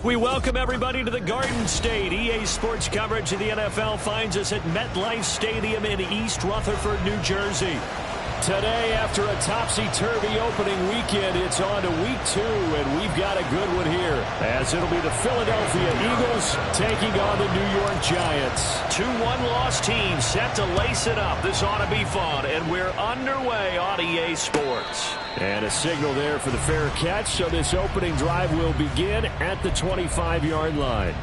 We welcome everybody to the Garden State. EA Sports coverage of the NFL finds us at MetLife Stadium in East Rutherford, New Jersey. Today, after a topsy-turvy opening weekend, it's on to week 2, and we've got a good one here, as it'll be the Philadelphia Eagles taking on the New York Giants. 2 one-loss teams set to lace it up. This ought to be fun, and we're underway on EA Sports. And a signal there for the fair catch, so this opening drive will begin at the 25-yard line.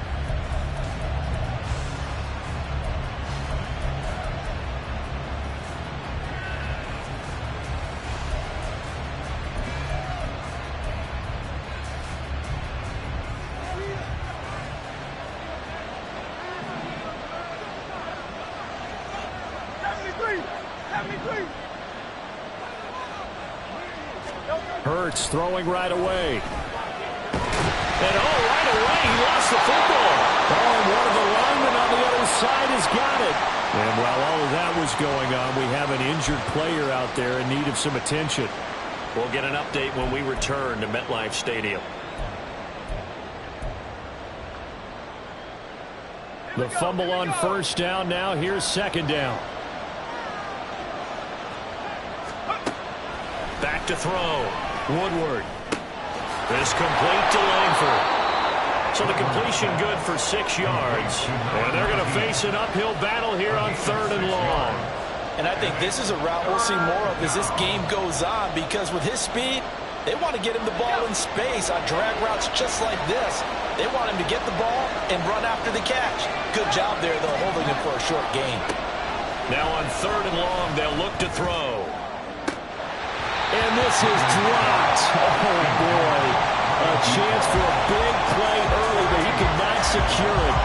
Hurts throwing right away. And right away, he lost the football. And one of the linemen on the other side has got it. And while all of that was going on, we have an injured player out there in need of some attention. We'll get an update when we return to MetLife Stadium. The fumble on first down. Now here's second down. Back to throw. Woodward. This complete to Langford. So the completion good for 6 yards. And they're going to face an uphill battle here on 3rd and long. And I think this is a route we'll see more of as this game goes on, because with his speed, they want to get him the ball in space on drag routes just like this. They want him to get the ball and run after the catch. Good job there, though, holding him for a short gain. Now on 3rd and long, they'll look to throw. And this is dropped. Oh, boy. A chance for a big play early, but he could not secure it.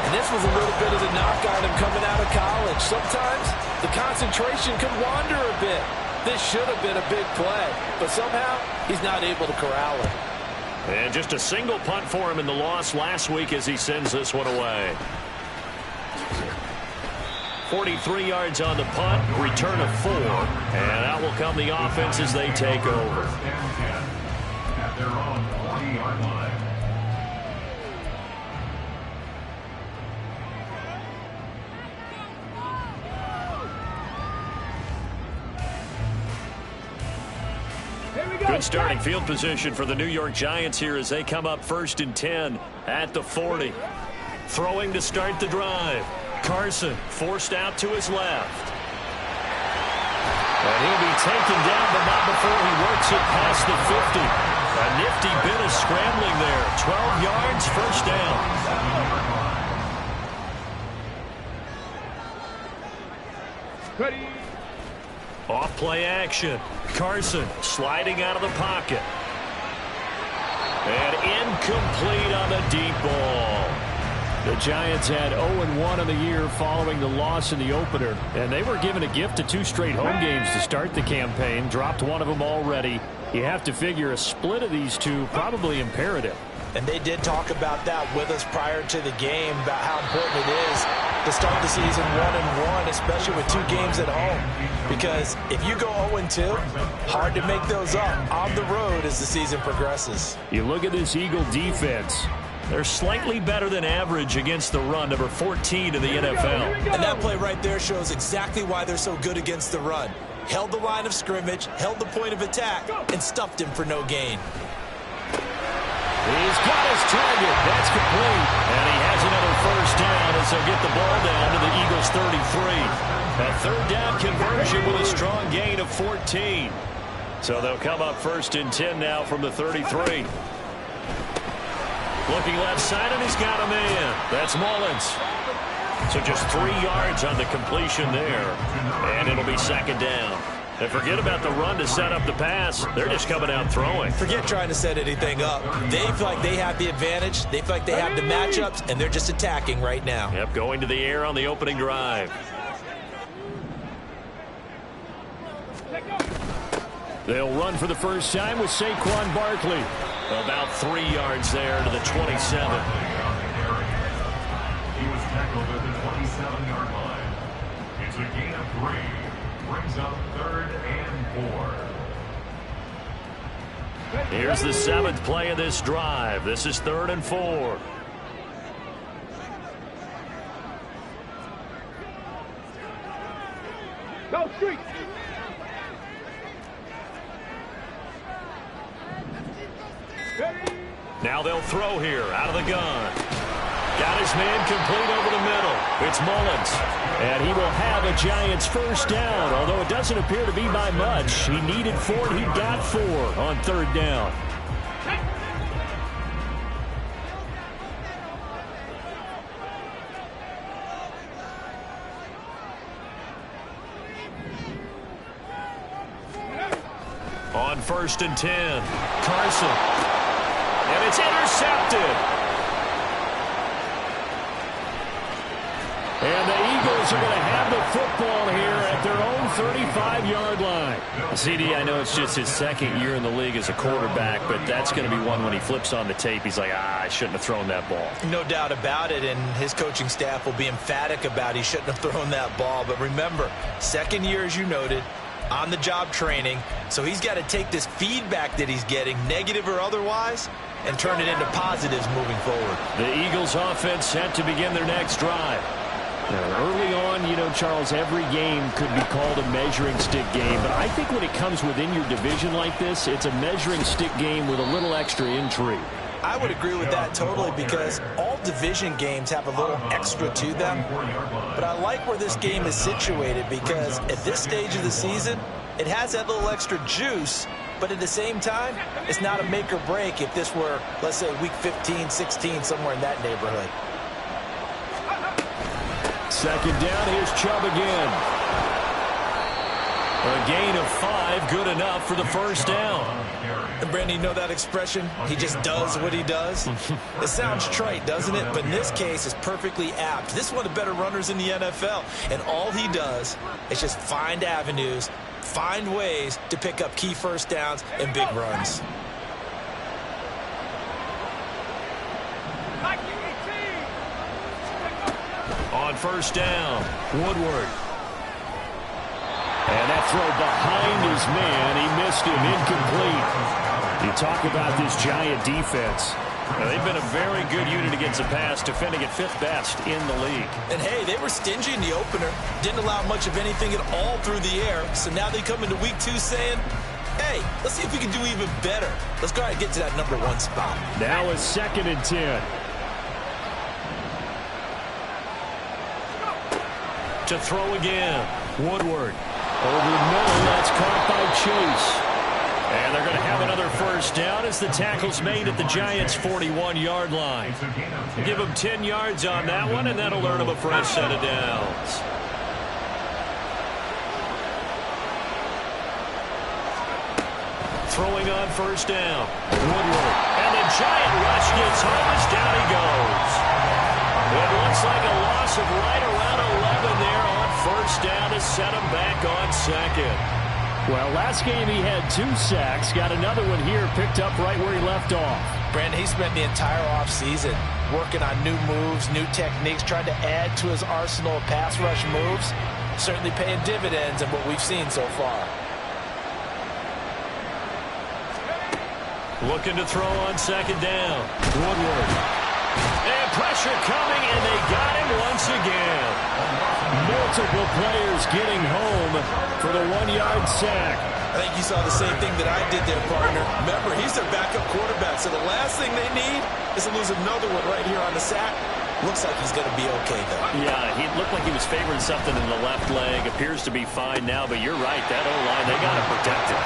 And this was a little bit of the knock on him coming out of college. Sometimes the concentration could wander a bit. This should have been a big play, but somehow he's not able to corral it. And just a single punt for him in the loss last week as he sends this one away. 43 yards on the punt, return of 4, and out will come the offense as they take over. At their own 40-yard line. Good starting field position for the New York Giants here as they come up 1st and 10 at the 40. Throwing to start the drive. Carson forced out to his left. And he'll be taken down, but not before he works it past the 50. A nifty bit of scrambling there. 12 yards, first down. Ready. Off play action. Carson sliding out of the pocket. And incomplete on the deep ball. The Giants had 0-1 in the year following the loss in the opener, and they were given a gift of 2 straight home games to start the campaign. Dropped one of them already. You have to figure a split of these two probably imperative. And they did talk about that with us prior to the game, about how important it is to start the season 1-1, especially with 2 games at home. Because if you go 0-2, hard to make those up on the road as the season progresses. You look at this Eagle defense. They're slightly better than average against the run, number 14 in the NFL. And that play right there shows exactly why they're so good against the run. Held the line of scrimmage, held the point of attack, and stuffed him for no gain. He's got his target. That's complete. And he has another first down as they'll get the ball down to the Eagles' 33. A 3rd down conversion with a strong gain of 14. So they'll come up 1st and 10 now from the 33. Looking left side, and he's got a man. That's Mullins. So just 3 yards on the completion there. And it'll be 2nd down. And forget about the run to set up the pass. They're just coming out throwing. Forget trying to set anything up. They feel like they have the advantage. They feel like they have the matchups, and they're just attacking right now. Yep, going to the air on the opening drive. They'll run for the first time with Saquon Barkley. About 3 yards there to the 27. He was tackled at the 27-yard line. It's a gain of 3. Brings up 3rd and 4. Here's the 7th play of this drive. This is 3rd and 4. Go street. Now they'll throw here out of the gun. Got his man complete over the middle. It's Mullins. And he will have a Giants first down, although it doesn't appear to be by much. He needed 4, and he got 4 on 3rd down. On 1st and 10, Carson. And it's intercepted. And the Eagles are going to have the football here at their own 35-yard line. CD, I know it's just his 2nd year in the league as a quarterback, but that's going to be one when he flips on the tape. He's like, I shouldn't have thrown that ball. No doubt about it, and his coaching staff will be emphatic about he shouldn't have thrown that ball. But remember, 2nd year, as you noted, on-the-job training, so he's got to take this feedback that he's getting, negative or otherwise, and turn it into positives moving forward. The Eagles offense set to begin their next drive. Now, early on, you know, Charles, every game could be called a measuring stick game, but I think when it comes within your division like this, it's a measuring stick game with a little extra intrigue. I would agree with that totally, because all division games have a little extra to them. But I like where this game is situated, because at this stage of the season, it has that little extra juice, but at the same time, it's not a make or break if this were, let's say, week 15, 16, somewhere in that neighborhood. 2nd down, here's Chubb again. A gain of 5, good enough for the first down. And Brandon, you know that expression? He just does what he does? It sounds trite, doesn't it? But in this case, it's perfectly apt. This is one of the better runners in the NFL. And all he does is just find avenues, find ways to pick up key first downs and big runs. On 1st down, Woodward. And that throw behind his man. He missed him, incomplete. You talk about this Giant defense. Now, they've been a very good unit against the pass, defending at 5th best in the league. And, hey, they were stingy in the opener. Didn't allow much of anything at all through the air. So now they come into week 2 saying, hey, let's see if we can do even better. Let's go ahead and get to that number 1 spot. Now a 2nd and 10. To throw again. Woodward. Over the middle, that's caught by Chase. And they're going to have another first down as the tackle's made at the Giants' 41-yard line. Give them 10 yards on that one, and that'll earn them a fresh set of downs. Throwing on 1st down. Woodward. And the Giant rush gets home as down he goes. It looks like a loss of right around 11 there on 1st down to set him back on 2nd. Well, last game he had 2 sacks. Got another one here, picked up right where he left off. Brandon, he spent the entire offseason working on new moves, new techniques, trying to add to his arsenal of pass rush moves. Certainly paying dividends in what we've seen so far. Looking to throw on 2nd down. Woodward. And pressure coming, and they got him once again. Multiple players getting home for the 1-yard sack. I think you saw the same thing that I did there, partner. Remember, he's their backup quarterback, so the last thing they need is to lose another one right here on the sack. Looks like he's going to be okay, though. Yeah, he looked like he was favoring something in the left leg. Appears to be fine now, but you're right. That O-line, they got to protect it.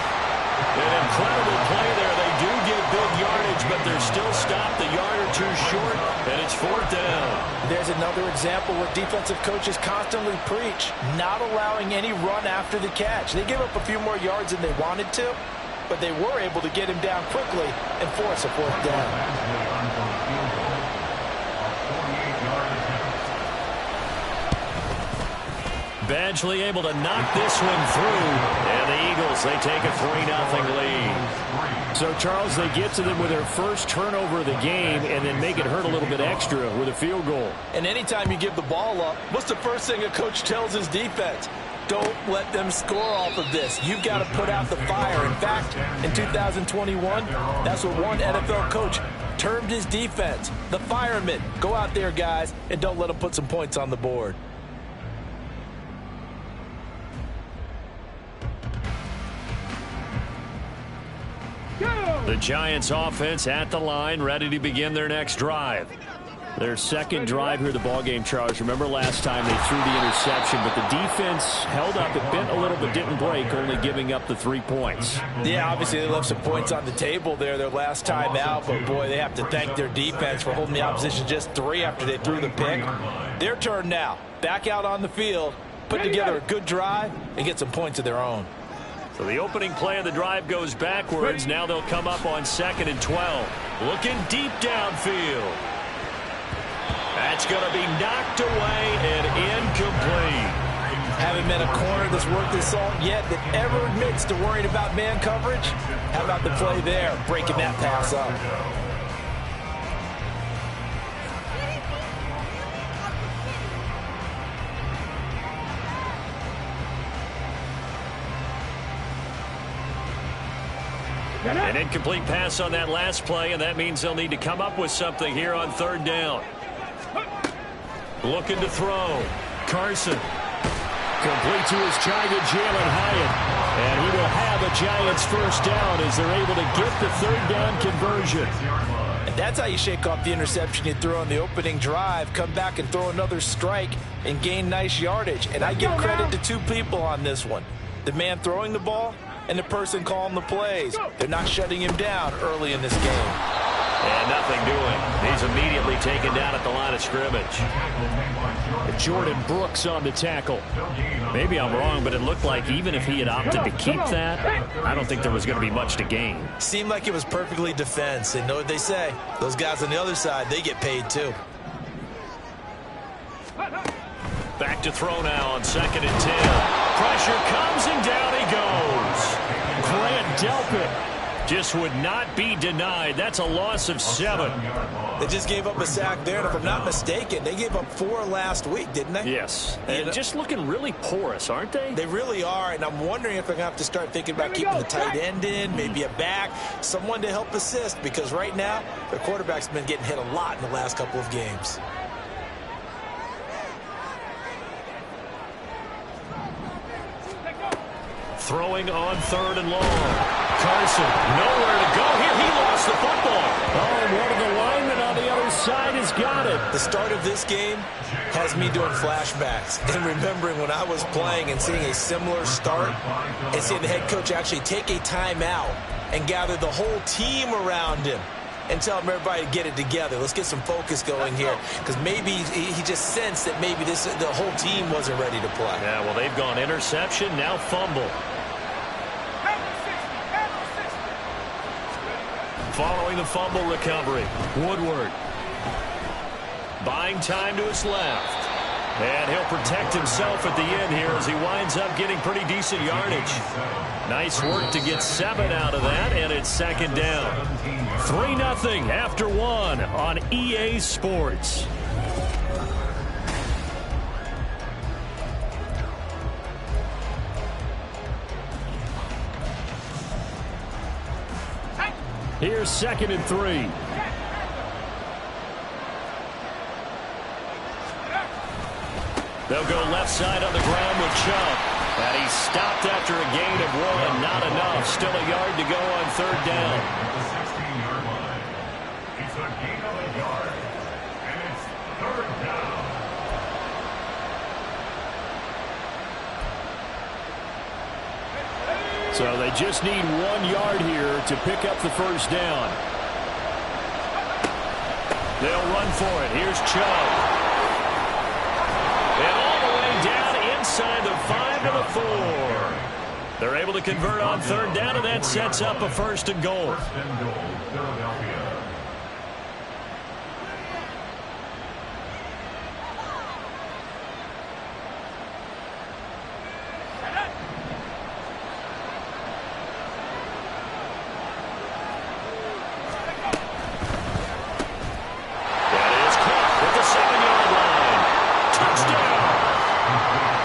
An incredible play there. They do get big yardage, but they're still stopped a yard or 2 short, and it's 4th down. There's another example where defensive coaches constantly preach, not allowing any run after the catch. They gave up a few more yards than they wanted to, but they were able to get him down quickly and force a 4th down. Badgley able to knock this one through, and the Eagles, they take a 3-0 lead. So, Charles, they get to them with their first turnover of the game and then make it hurt a little bit extra with a field goal. And anytime you give the ball up, what's the first thing a coach tells his defense? Don't let them score off of this. You've got to put out the fire. In fact, in 2021, that's what one NFL coach termed his defense, the firemen. Go out there, guys, and don't let them put some points on the board. The Giants offense at the line, ready to begin their next drive. Their second drive here, the ballgame, Charles. Remember last time they threw the interception, but the defense held up. It bent a little but didn't break, only giving up the 3 points. Yeah, obviously they left some points on the table there their last time out, but boy, they have to thank their defense for holding the opposition just 3 after they threw the pick. Their turn now. Back out on the field, put together a good drive, and get some points of their own. So the opening play of the drive goes backwards. Now they'll come up on 2nd and 12. Looking deep downfield. That's going to be knocked away and incomplete. Haven't met a corner that's worth his salt yet that ever admits to worrying about man coverage. How about the play there, breaking that pass up? An incomplete pass on that last play, and that means they'll need to come up with something here on 3rd down. Looking to throw. Carson. Complete to his giant Jalen Hyatt. And he will have a Giants first down as they're able to get the 3rd down conversion. And that's how you shake off the interception you threw on the opening drive. Come back and throw another strike and gain nice yardage. And I give credit to 2 people on this one. The man throwing the ball and the person calling the plays. They're not shutting him down early in this game. And nothing doing. He's immediately taken down at the line of scrimmage. Jordan Brooks on the tackle. Maybe I'm wrong, but it looked like even if he had opted to keep that, I don't think there was going to be much to gain. Seemed like it was perfectly defense. And know what they say? Those guys on the other side, they get paid too. Back to throw now on 2nd and 10. Pressure comes and down he goes. Grant Delpit just would not be denied. That's a loss of 7. They just gave up a sack there, and if I'm not mistaken, they gave up 4 last week, didn't they? Yes. And just looking really porous, aren't they? They really are, and I'm wondering if they're going to have to start thinking about keeping the tight end in, maybe a back, someone to help assist, because right now, their quarterback's been getting hit a lot in the last couple of games. Throwing on 3rd and long. Carson, nowhere to go here. He lost the football. Oh, and one of the linemen on the other side has got it. The start of this game has me doing flashbacks and remembering when I was playing and seeing a similar start and seeing the head coach actually take a timeout and gather the whole team around him and tell him everybody to get it together. Let's get some focus going here, because maybe he just sensed that maybe the whole team wasn't ready to play. Yeah, well, they've gone interception, now fumble. Following the fumble recovery, Woodward buying time to his left. And he'll protect himself at the end here as he winds up getting pretty decent yardage. Nice work to get 7 out of that, and it's 2nd down. 3-0 after 1 on EA Sports. Here's 2nd and 3. They'll go left side on the ground with Chubb. And he's stopped after a gain of 1. Not enough. Still a yard to go on 3rd down. At the 16-yard line. It's a gain of a yard. And it's 3rd down. So they just need 1 yard here to pick up the first down. They'll run for it. Here's Chubb. And all the way down inside the 5 to the 4. They're able to convert on 3rd down, and that sets up a 1st and goal. 1st and goal, Philadelphia.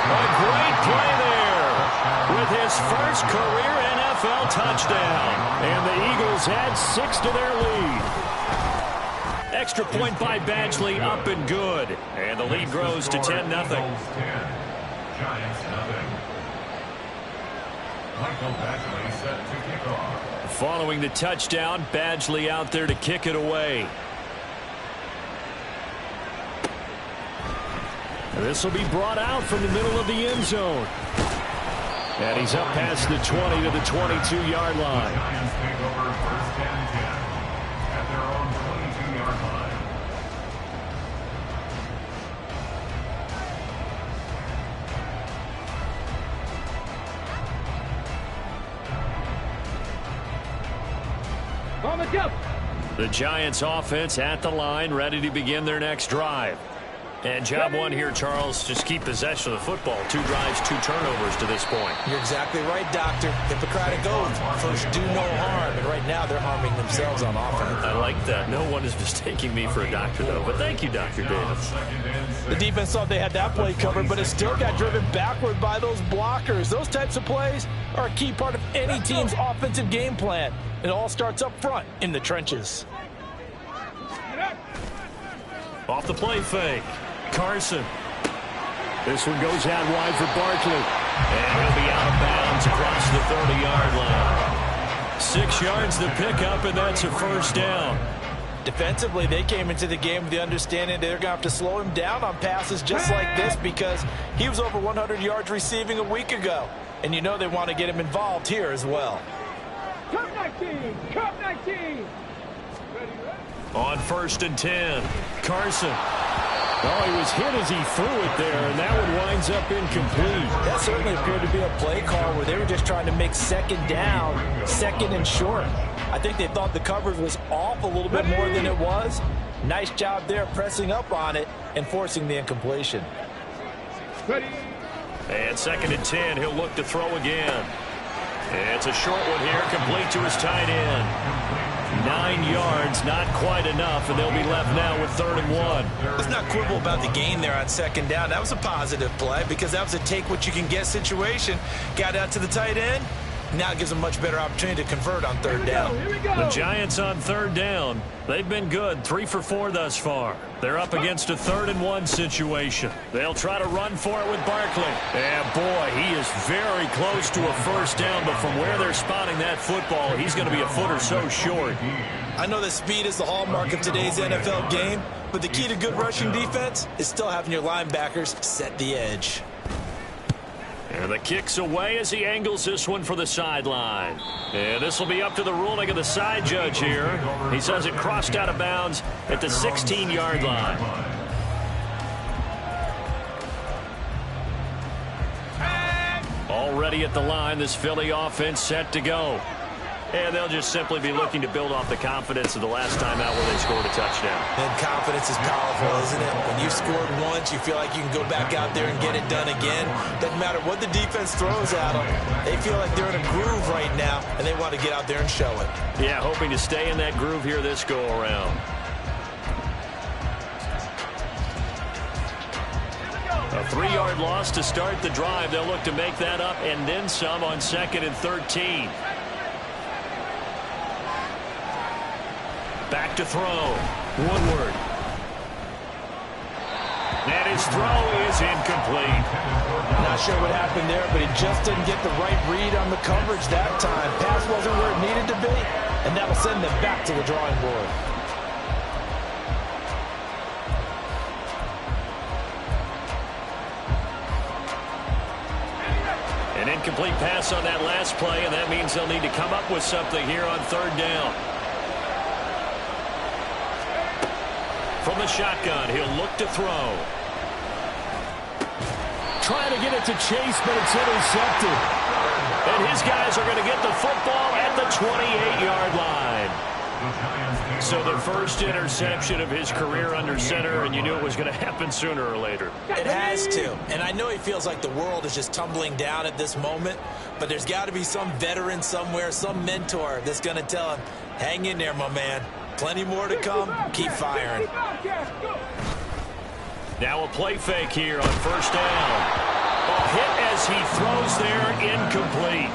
A great play there. with his first career NFL touchdown. And the Eagles add 6 to their lead. Extra point by Badgley, up and good. And the lead grows to 10-0. Giants 0. Michael Badgley set to kick off. Following the touchdown, Badgley out there to kick it away. This will be brought out from the middle of the end zone. And he's up past the 20 to the 22-yard line. The Giants take over first and 10 at their own 22-yard line. On the jump. The Giants offense at the line, ready to begin their next drive. And job one here, Charles, just keep possession of the football. 2 drives, 2 turnovers to this point. You're exactly right, Doctor. Hippocratic oath. First, do no harm. And right now, they're harming themselves on offense. I like that. No one is mistaking me for a doctor, though. But thank you, Dr. Davis. The defense thought they had that play covered, but it still got driven backward by those blockers. Those types of plays are a key part of any team's offensive game plan. It all starts up front in the trenches. Off the play fake. Carson. This one goes out wide for Barkley. And he'll be out of bounds across the 30-yard line. 6 yards to pick up, and that's a first down. Defensively, they came into the game with the understanding they're going to have to slow him down on passes just like this because he was over 100 yards receiving a week ago. And you know they want to get him involved here as well. Cup 19. Cup 19. On first and 10, Carson. Oh, he was hit as he threw it there, and that one winds up incomplete. That certainly appeared to be a play call where they were just trying to make second down, second and short. I think they thought the coverage was off a little bit more than it was. Nice job there pressing up on it and forcing the incompletion. Ready. And second and 10, he'll look to throw again. It's a short one here, complete to his tight end. 9 yards, not quite enough, and they'll be left now with 3rd and 1. Let's not quibble about the gain there on second down. That was a positive play because that was a take-what-you-can-get situation. Got out to the tight end. Now it gives them a much better opportunity to convert on 3rd down. The Giants on 3rd down. They've been good, 3 for 4 thus far. They're up against a 3rd and 1 situation. They'll try to run for it with Barkley. And boy, he is very close to a first down, but from where they're spotting that football, he's going to be a foot or so short. I know that speed is the hallmark of today's NFL game, but the key to good rushing defense is still having your linebackers set the edge. And the kick's away as he angles this one for the sideline. And this will be up to the ruling of the side judge here. He says it crossed out of bounds at the 16-yard line. Already at the line, this Philly offense set to go. And they'll just simply be looking to build off the confidence of the last time out where they scored a touchdown. And confidence is powerful, isn't it? When you've scored once, you feel like you can go back out there and get it done again. Doesn't matter what the defense throws at them. They feel like they're in a groove right now, and they want to get out there and show it. Yeah, hoping to stay in that groove here this go-around. A 3-yard loss to start the drive. They'll look to make that up and then some on 2nd and 13. Back to throw. Woodward. And his throw is incomplete. Not sure what happened there, but he just didn't get the right read on the coverage that time. Pass wasn't where it needed to be, and that'll send them back to the drawing board. An incomplete pass on that last play, and that means they'll need to come up with something here on 3rd down. From the shotgun, he'll look to throw. Trying to get it to Chase, but it's intercepted. And his guys are going to get the football at the 28-yard line. So the first interception of his career under center, and you knew it was going to happen sooner or later. It has to. And I know he feels like the world is just tumbling down at this moment, but there's got to be some veteran somewhere, some mentor that's going to tell him, hang in there, my man. Plenty more to come. Keep firing. Now a play fake here on 1st down. A hit as fires. He throws there, incomplete.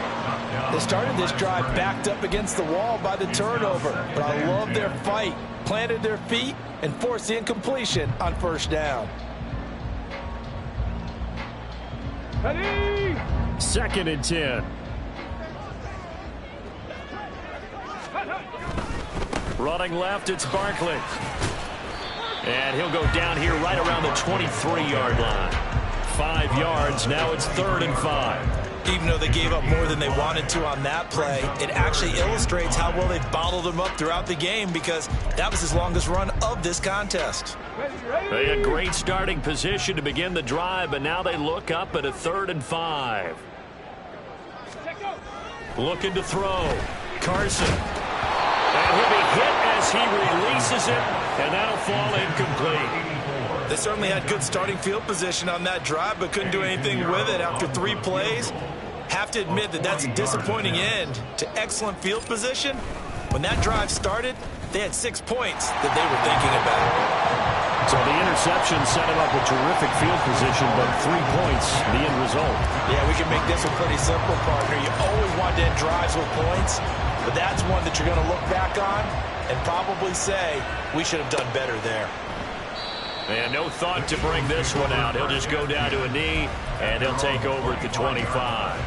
They started this drive backed up against the wall by the turnover, but I love their fight. Planted their feet and forced the incompletion on first down. Ready? 2nd and 10. Running left, it's Barkley. And he'll go down here right around the 23-yard line. 5 yards, now it's 3rd and 5. Even though they gave up more than they wanted to on that play, it actually illustrates how well they've bottled him up throughout the game, because that was his longest run of this contest. They had great starting position to begin the drive, but now they look up at a 3rd and 5. Looking to throw. Carson. And he'll be hit as he releases it, and that'll fall incomplete. They certainly had good starting field position on that drive, but couldn't do anything with it after 3 plays. Have to admit that that's a disappointing end to excellent field position. When that drive started, they had 6 points that they were thinking about. So the interception set him up with terrific field position, but 3 points, the end result. Yeah, we can make this one pretty simple, partner. You always want to end drives with points, but that's one that you're going to look back on and probably say, we should have done better there. And no thought to bring this one out. He'll just go down to a knee, and he'll take over at the 25.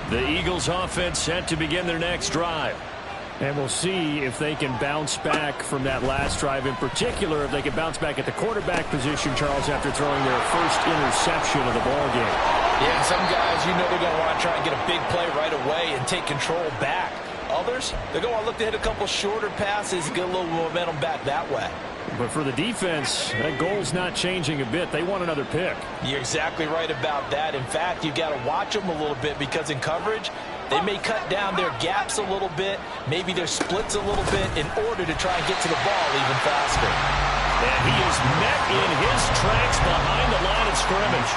The Eagles offense set to begin their next drive. And we'll see if they can bounce back from that last drive. In particular, if they can bounce back at the quarterback position, Charles, after throwing their first interception of the ballgame. Yeah, some guys, you know they're going to want to try and get a big play right away and take control back. Others, they're going to want to look to hit a couple shorter passes, get a little momentum back that way. But for the defense, that goal's not changing a bit. They want another pick. You're exactly right about that. In fact, you've got to watch them a little bit, because in coverage, they may cut down their gaps a little bit, maybe their splits a little bit, in order to try and get to the ball even faster. And he is met in his tracks behind the line of scrimmage.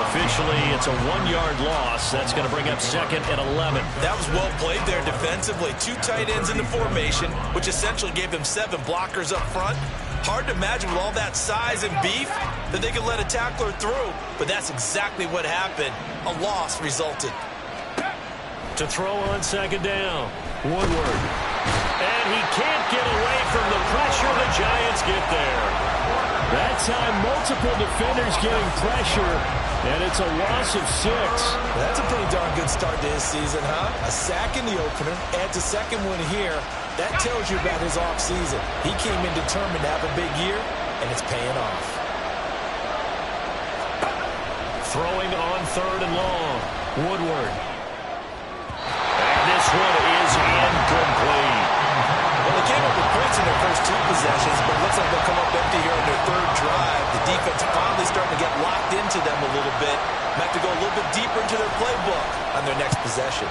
Officially, it's a 1-yard loss. That's going to bring up 2nd and 11. That was well played there defensively. 2 tight ends in the formation, which essentially gave them 7 blockers up front. Hard to imagine with all that size and beef that they could let a tackler through, but that's exactly what happened. A loss resulted. To throw on 2nd down, Woodward. And he can't get away from the pressure. The Giants get there. That time, multiple defenders getting pressure, and it's a loss of 6. That's a pretty darn good start to his season, huh? A sack in the opener, adds a second one here. That tells you about his offseason. He came in determined to have a big year, and it's paying off. Throwing on 3rd and long, Woodward. And this one is incomplete. Well, they came up with points in their first 2 possessions, but it looks like they'll come up empty here on their 3rd drive. The defense finally starting to get locked into them a little bit. They have to go a little bit deeper into their playbook on their next possession.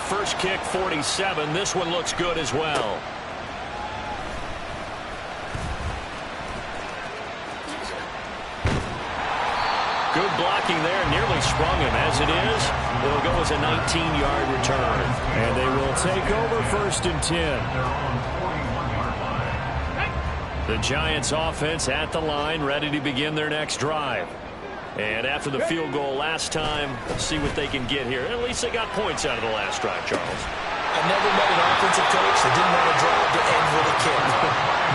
First kick, 47. This one looks good as well. Good blocking there, nearly sprung him. As it is, it'll go as a 19-yard return. And they will take over 1st and 10. The Giants offense at the line, ready to begin their next drive. And after the field goal last time, let's see what they can get here. At least they got points out of the last drive, Charles. I've never met an offensive coach that didn't want a drive to end with a kick.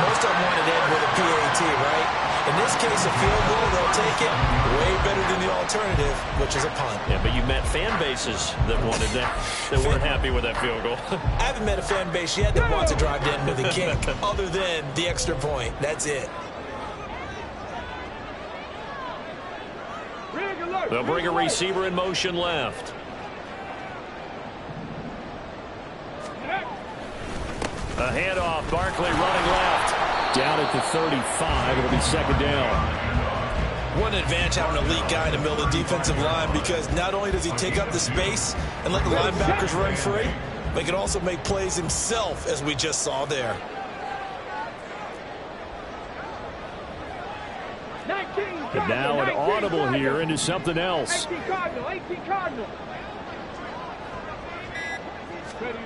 Most of them want it to end with a PAT, right? In this case, a field goal, they'll take it. Way better than the alternative, which is a punt. Yeah, but you met fan bases that wanted that, that weren't happy with that field goal. I haven't met a fan base yet that wants a drive to end with a kick, other than the extra point. That's it. They'll bring a receiver in motion left. A handoff, Barkley running left. Down at the 35, it'll be 2nd down. What an advantage having an elite guy in the middle of the defensive line, because not only does he take up the space and let the linebackers run free, but he can also make plays himself, as we just saw there. 19 And now an audible here into something else. 18 Cardinal, 18 Cardinal. Ready,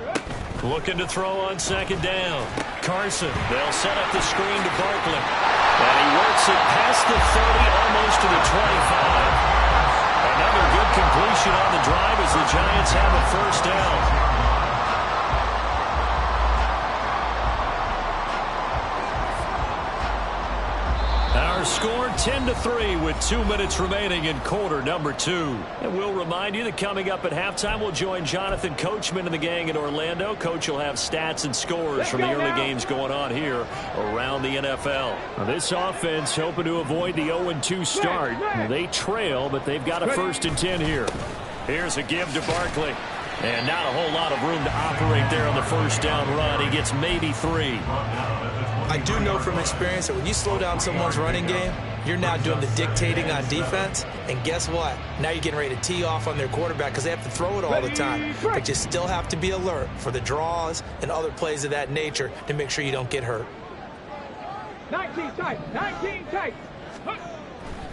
Looking to throw on second down. Carson. They'll set up the screen to Barkley. And he works it past the 30, almost to the 25. Another good completion on the drive as the Giants have a first down. Our score 10-3 with 2 minutes remaining in quarter number 2. And we'll remind you that coming up at halftime, we'll join Jonathan Coachman and the gang in Orlando. Coach will have stats and scores from the early games going on here around the NFL. Now, this offense hoping to avoid the 0-2 start. They trail, but they've got a 1st and 10 here. Here's a give to Barkley. And not a whole lot of room to operate there on the first down run. He gets maybe 3. I do know from experience that when you slow down someone's running game, you're now doing the dictating on defense. And guess what? Now you're getting ready to tee off on their quarterback because they have to throw it all the time. But you still have to be alert for the draws and other plays of that nature to make sure you don't get hurt. 19 tight. 19 tight.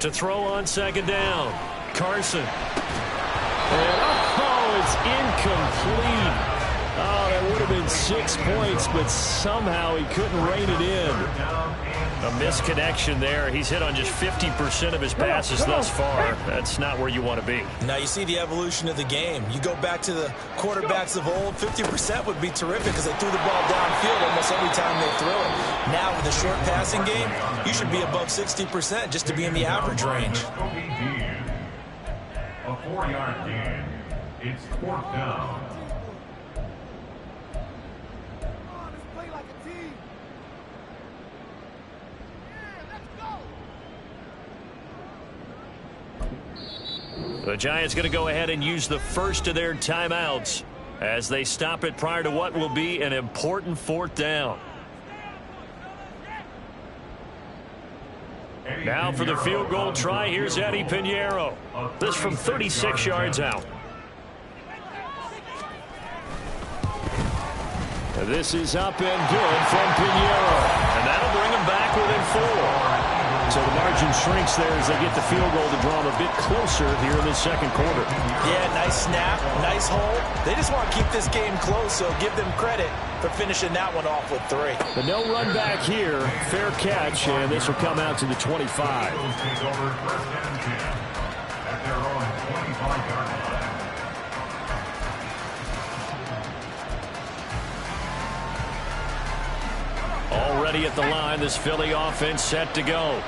To throw on second down. Carson. And it's incomplete. Oh, that would have been 6 points, but somehow he couldn't rein it in. A misconnection there. He's hit on just 50% of his passes thus far. That's not where you want to be. Now you see the evolution of the game. You go back to the quarterbacks of old, 50% would be terrific because they threw the ball downfield almost every time they threw it. Now with the short passing game, you should be above 60% just to be in the average range. A 4-yard gain. It's 4th down. The Giants going to go ahead and use the first of their timeouts as they stop it prior to what will be an important 4th down. Now for the field goal try, here's Eddie Pinheiro. This from 36 yards out. This is up and good from Pinheiro. And that'll bring them back within 4. So the margin shrinks there as they get the field goal to draw them a bit closer here in the second quarter. Yeah, nice snap, nice hold. They just want to keep this game close, so give them credit for finishing that one off with 3. But no run back here. Fair catch, and this will come out to the 25. Take over 1st and 10 at their own 25-yard line. Already at the line, this Philly offense set to go.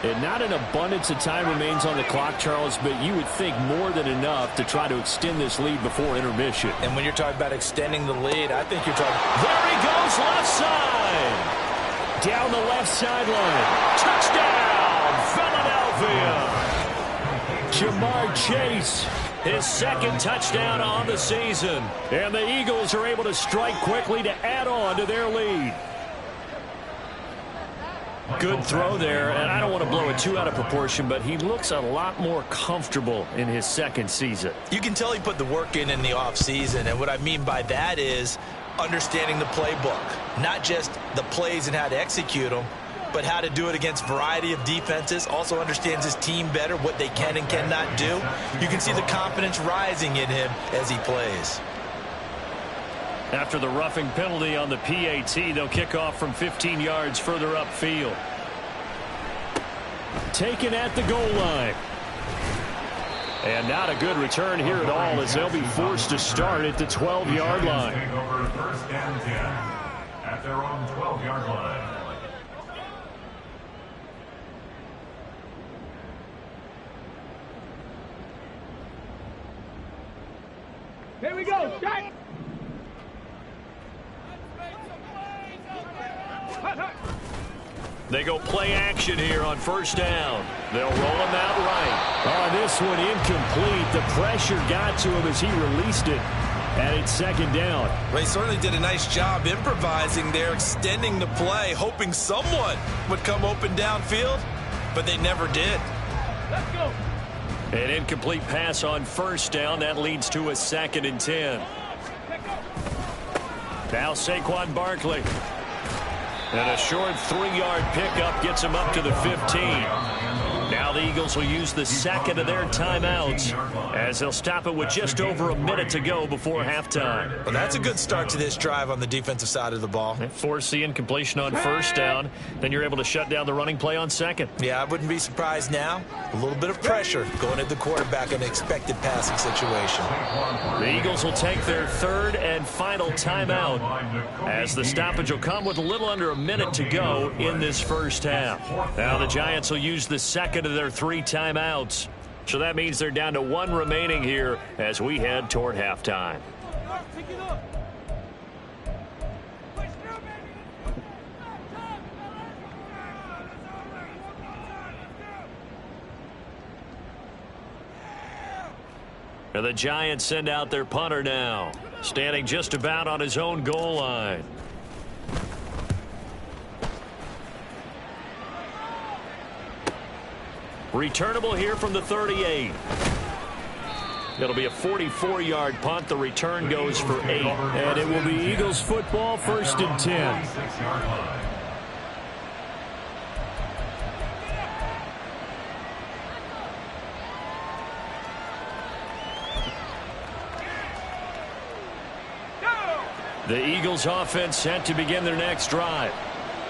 And not an abundance of time remains on the clock, Charles, but you would think more than enough to try to extend this lead before intermission. And when you're talking about extending the lead, I think you're talking... There he goes, left side. Down the left sideline. Touchdown, Philadelphia. Jamar Chase, his 2nd touchdown on the season. And the Eagles are able to strike quickly to add on to their lead. Good throw there, and I don't want to blow it too out of proportion, but he looks a lot more comfortable in his 2nd season. You can tell he put the work in the offseason, and what I mean by that is understanding the playbook. Not just the plays and how to execute them, but how to do it against a variety of defenses. Also understands his team better, what they can and cannot do. You can see the confidence rising in him as he plays. After the roughing penalty on the PAT, they'll kick off from 15 yards further upfield. Taken at the goal line. And not a good return here at all as they'll be forced to start at the 12-yard line. Take over 1st and 10 at their own 12-yard line. Here we go. Shot. They go play action here on 1st down. They'll roll him out right. Oh, this one incomplete. The pressure got to him as he released it. And it's 2nd down. Well, he certainly did a nice job improvising there, extending the play, hoping someone would come open downfield, but they never did. Let's go. An incomplete pass on 1st down. That leads to a 2nd and 10. Now Saquon Barkley. And a short 3-yard pickup gets him up to the 15. Now Now the Eagles will use the second of their timeouts as they'll stop it with just over a minute to go before halftime. Well, that's a good start to this drive on the defensive side of the ball. Force the incompletion on first down. Then you're able to shut down the running play on second. Yeah, I wouldn't be surprised now. A little bit of pressure going at the quarterback in an expected passing situation. The Eagles will take their third and final timeout as the stoppage will come with a little under a minute to go in this first half. Now the Giants will use the second of their 3 timeouts. So that means they're down to 1 remaining here as we head toward halftime. And the Giants send out their punter now, standing just about on his own goal line. Returnable here from the 38. It'll be a 44-yard punt. The return goes for 8. And it will be Eagles football, 1st and 10. The Eagles offense set to begin their next drive.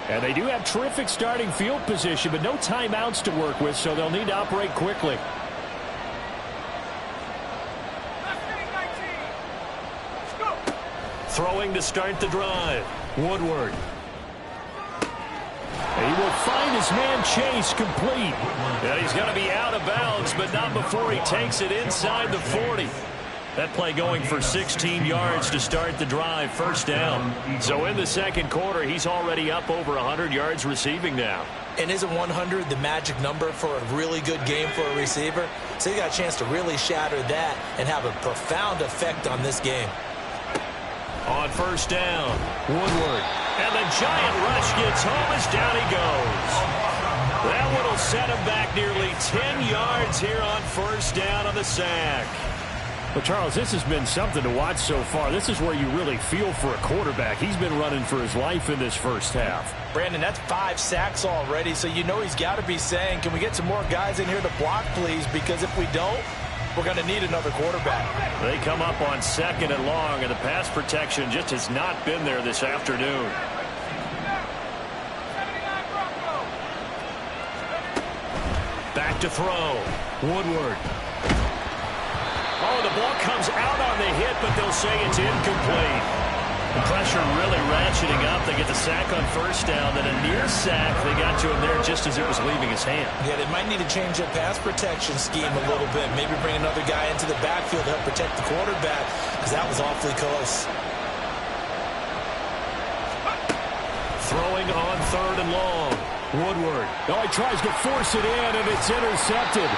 And they do have terrific starting field position, but no timeouts to work with, so they'll need to operate quickly. Throwing to start the drive. Woodward. He will find his man Chase complete. And he's going to be out of bounds, but not before he takes it inside the 40. That play going for 16 yards to start the drive, first down. So in the second quarter, he's already up over 100 yards receiving now. And isn't 100 the magic number for a really good game for a receiver? So you got a chance to really shatter that and have a profound effect on this game. On first down, Woodward. And the giant rush gets home as down he goes. That one will set him back nearly 10 yards here on first down on the sack. Well, Charles, this has been something to watch so far. This is where you really feel for a quarterback. He's been running for his life in this first half. Brandon, that's 5 sacks already, so you know he's got to be saying, can we get some more guys in here to block, please? Because if we don't, we're going to need another quarterback. They come up on 2nd and long, and the pass protection just has not been there this afternoon. Back to throw. Woodward. Oh, the ball comes out on the hit, but they'll say it's incomplete. The pressure really ratcheting up. They get the sack on first down, then a near sack. They got to him there just as it was leaving his hand. Yeah, they might need to change their pass protection scheme a little bit. Maybe bring another guy into the backfield to help protect the quarterback, because that was awfully close. Throwing on 3rd and long. Woodward. Oh, he tries to force it in, and it's intercepted.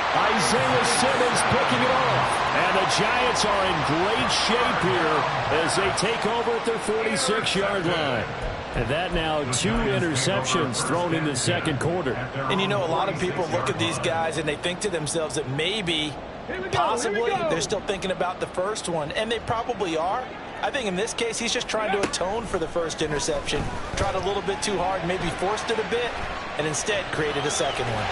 Isaiah Simmons picking it off. And the Giants are in great shape here as they take over at their 46-yard line. And that now 2 interceptions thrown in the second quarter. And you know, a lot of people look at these guys and they think to themselves that maybe, possibly, they're still thinking about the first one. And they probably are. I think in this case, he's just trying to atone for the first interception. Tried a little bit too hard, maybe forced it a bit, and instead created a second one.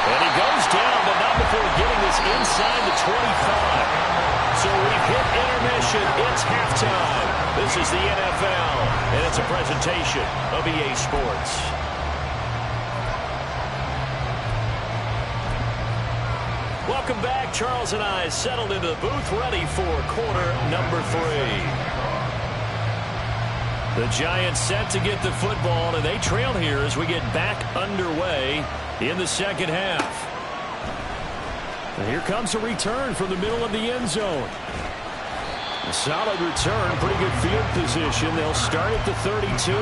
And he goes down, but not before getting this inside the 25. So we've hit intermission. It's halftime. This is the NFL, and it's a presentation of EA Sports. Welcome back. Charles and I settled into the booth, ready for quarter number 3. The Giants set to get the football, and they trail here as we get back underway in the second half. And here comes a return from the middle of the end zone. A solid return, pretty good field position. They'll start at the 32.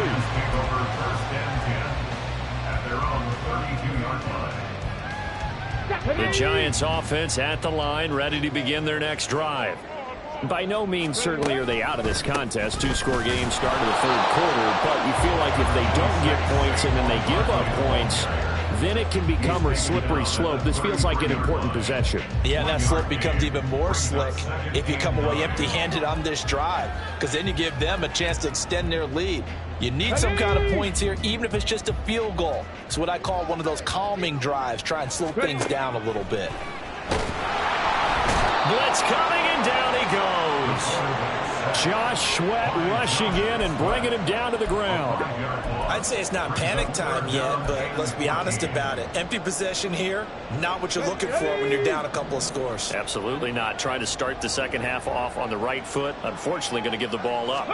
The Giants offense at the line, ready to begin their next drive. By no means certainly are they out of this contest. 2-score game start of the third quarter, but you feel like if they don't get points and then they give up points, then it can become a slippery slope. This feels like an important possession. Yeah, that slope becomes even more slick if you come away empty-handed on this drive, because then you give them a chance to extend their lead. You need some kind of points here, even if it's just a field goal. It's what I call one of those calming drives. Try and slow things down a little bit. Blitz coming, and down he goes. Josh Sweat rushing in and bringing him down to the ground. I'd say it's not panic time yet, but let's be honest about it. Empty possession here, not what you're looking for when you're down a couple of scores. Absolutely not. Trying to start the second half off on the right foot. Unfortunately, going to give the ball up.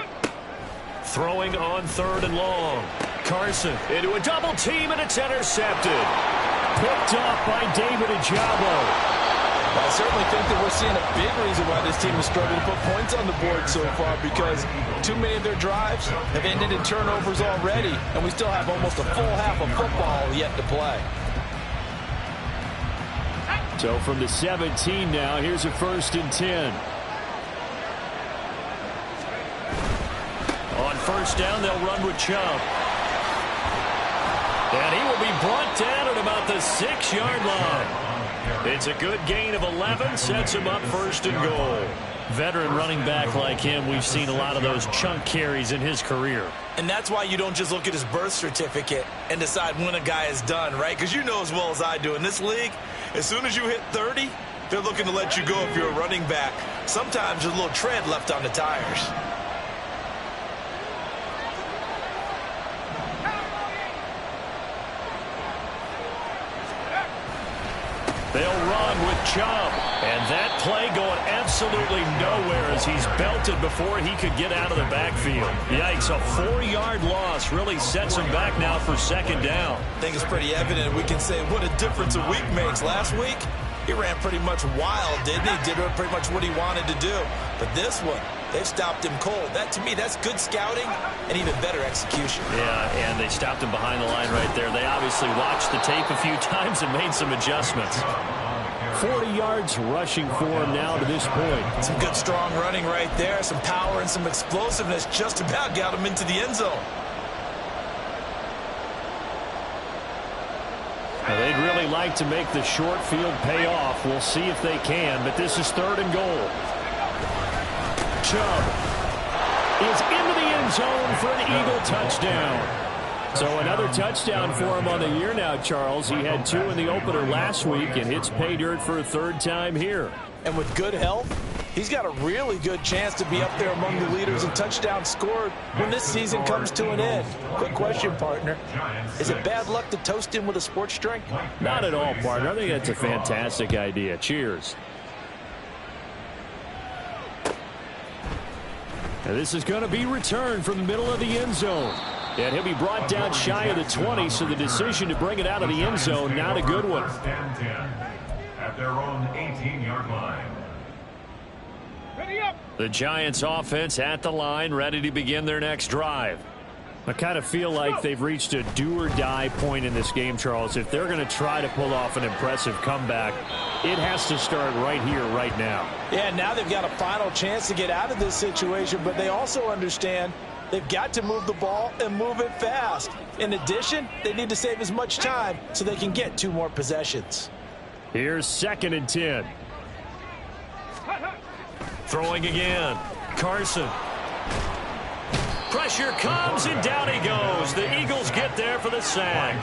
Throwing on 3rd and long. Carson into a double team, and it's intercepted. Picked off by David Ojabo. I certainly think that we're seeing a big reason why this team is struggling to put points on the board so far, because too many of their drives have ended in turnovers already, and we still have almost a full half of football yet to play. So from the 17 now, here's a 1st and 10. On 1st down, they'll run with Chubb. And he will be brought down at about the 6-yard line. It's a good gain of 11, sets him up 1st and goal. Veteran running back like him, we've seen a lot of those chunk carries in his career. And that's why you don't just look at his birth certificate and decide when a guy is done, right? Because you know as well as I do, in this league, as soon as you hit 30, they're looking to let you go if you're a running back. Sometimes there's a little tread left on the tires. They'll run with Chubb. And that play going absolutely nowhere as he's belted before he could get out of the backfield. Yikes, a 4-yard loss really sets him back now for 2nd down. I think it's pretty evident. We can say what a difference a week makes. Last week, he ran pretty much wild, didn't he? Did pretty much what he wanted to do. But this one, they've stopped him cold. That, to me, that's good scouting and even better execution. Yeah, and they stopped him behind the line right there. They obviously watched the tape a few times and made some adjustments. 40 yards rushing for him now to this point. Some good, strong running right there. Some power and some explosiveness just about got him into the end zone. Now, they'd really like to make the short field pay off. We'll see if they can, but this is 3rd and goal. Chubb is into the end zone for an Eagle touchdown. So another touchdown for him on the year now, Charles. He had 2 in the opener last week and hits pay dirt for a 3rd time here. And with good health, he's got a really good chance to be up there among the leaders in touchdowns scored when this season comes to an end. Quick question, partner. Is it bad luck to toast him with a sports drink? Not at all, partner. I think that's a fantastic idea. Cheers. And this is going to be returned from the middle of the end zone. And he'll be brought down shy of the 20, so the decision to bring it out of the end zone, not a good one. At their own 18-yard line. Ready up. The Giants offense at the line, ready to begin their next drive. I kind of feel like they've reached a do-or-die point in this game, Charles. If they're going to try to pull off an impressive comeback, it has to start right here, right now. Yeah, now they've got a final chance to get out of this situation, but they also understand they've got to move the ball and move it fast. In addition, they need to save as much time so they can get 2 more possessions. Here's 2nd and 10. Throwing again. Carson. Pressure comes, and down he goes. The Eagles get there for the sack.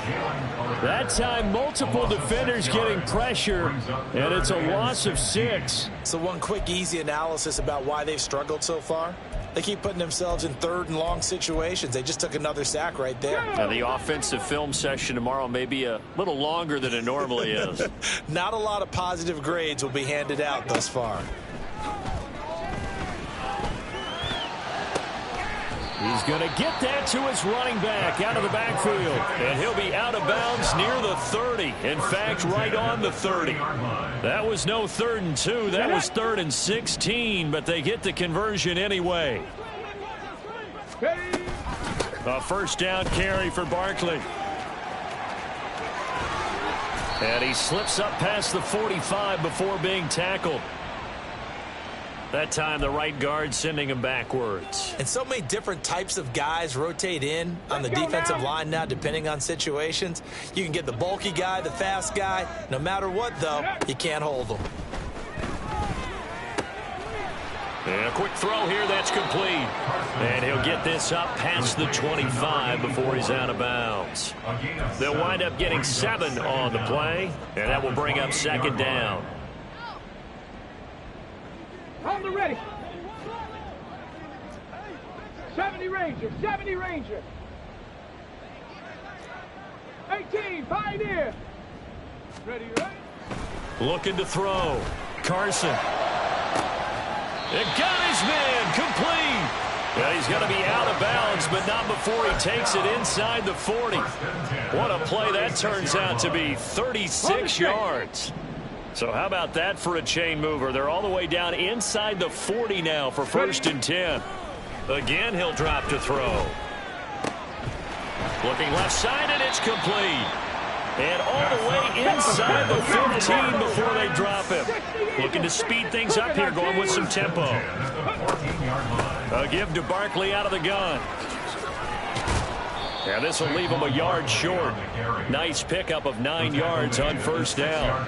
That time, multiple defenders getting pressure, and it's a loss of 6. So one quick, easy analysis about why they've struggled so far. They keep putting themselves in 3rd and long situations. They just took another sack right there. Now, the offensive film session tomorrow may be a little longer than it normally is. Not a lot of positive grades will be handed out thus far. He's going to get that to his running back out of the backfield. And he'll be out of bounds near the 30. In fact, right on the 30. That was no 3rd and 2. That was 3rd and 16. But they get the conversion anyway. A 1st down carry for Barkley. And he slips up past the 45 before being tackled. That time, the right guard sending him backwards. And so many different types of guys rotate in on the defensive line now, depending on situations. You can get the bulky guy, the fast guy. No matter what, though, you can't hold them. And a quick throw here, that's complete. And he'll get this up past the 25 before he's out of bounds. They'll wind up getting 7 on the play, and that will bring up second down. On the ready. 70 Ranger, 70 Ranger. 18, Pioneer. Ready, ready. Looking to throw. Carson. It got his man, complete. Yeah, he's going to be out of bounds, but not before he takes it inside the 40. What a play that turns out to be, 36 yards. So how about that for a chain mover? They're all the way down inside the 40 now for 1st and 10. Again, he'll drop to throw. Looking left side, and it's complete. And all the way inside the 15 before they drop him. Looking to speed things up here, going with some tempo. A give to Barkley out of the gun. And this will leave him a yard short. Nice pickup of 9 yards on 1st down.